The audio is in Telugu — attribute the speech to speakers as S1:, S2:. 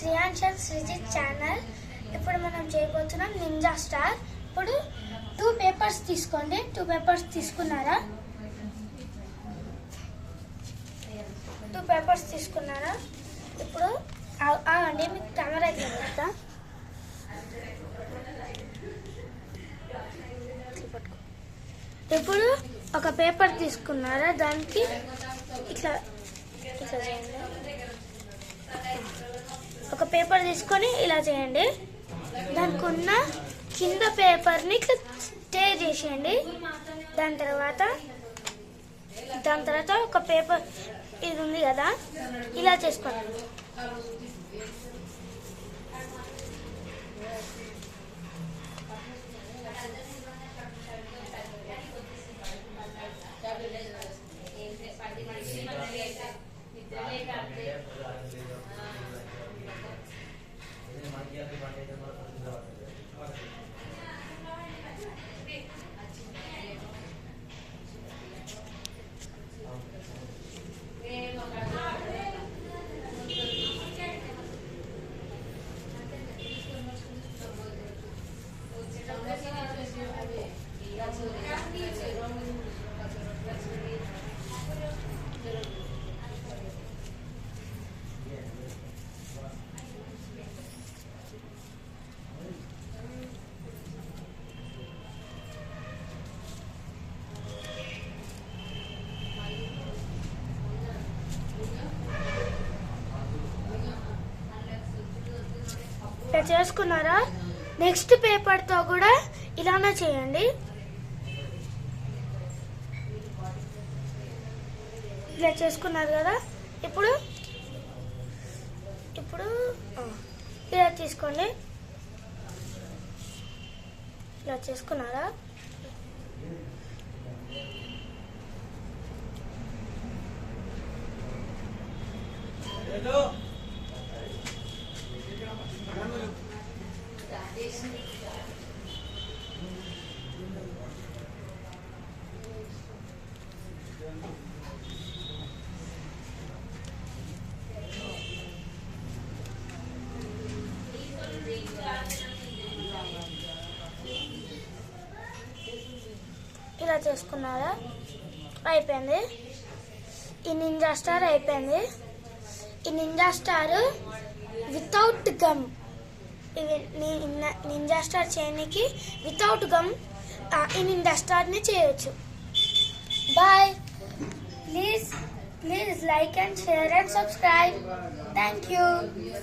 S1: శ్రీయాన్షల్ శ్రీజిత్ ఛానల్. ఇప్పుడు మనం చేయబోతున్నాం నింజా స్టార్. ఇప్పుడు 2 పేపర్స్ తీసుకోండి. 2 పేపర్స్ తీసుకున్నారా? 2 పేపర్స్ తీసుకున్నారా? ఇప్పుడు ఆగండి, మీకు కెమెరా ఇక్కడ పెడతా. ఇప్పుడు ఒక పేపర్ తీసుకున్నారా, దానికి ఇట్లా ఇట్లా చేయండి. ఒక పేపర్ తీసుకొని ఇలా చేయండి. దానికి ఉన్న కింద పేపర్ని ఇట్లా స్టే చేసేయండి. దాని తర్వాత ఒక పేపర్ ఇది ఉంది కదా, ఇలా చేసుకోండి. చేసుకున్నారా? నెక్స్ట్ పేపర్ తో కూడా ఇలానే చేయండి. ఇలా చేసుకున్నారు కదా. ఇప్పుడు ఇలా తీసుకోండి. ఇలా చేసుకున్నారా? ఇలా చేసుకున్నారా? అయిపోయింది. ఈ నింజా స్టార్ అయిపోయింది. ఈ నింజా స్టార్ వితౌట్ గమ్, ఇది నింజా స్టార్ చేయడానికి వితౌట్ గమ్ ఈ నింజా స్టార్ని చేయొచ్చు. Bye. Please like and share and subscribe. Thank you.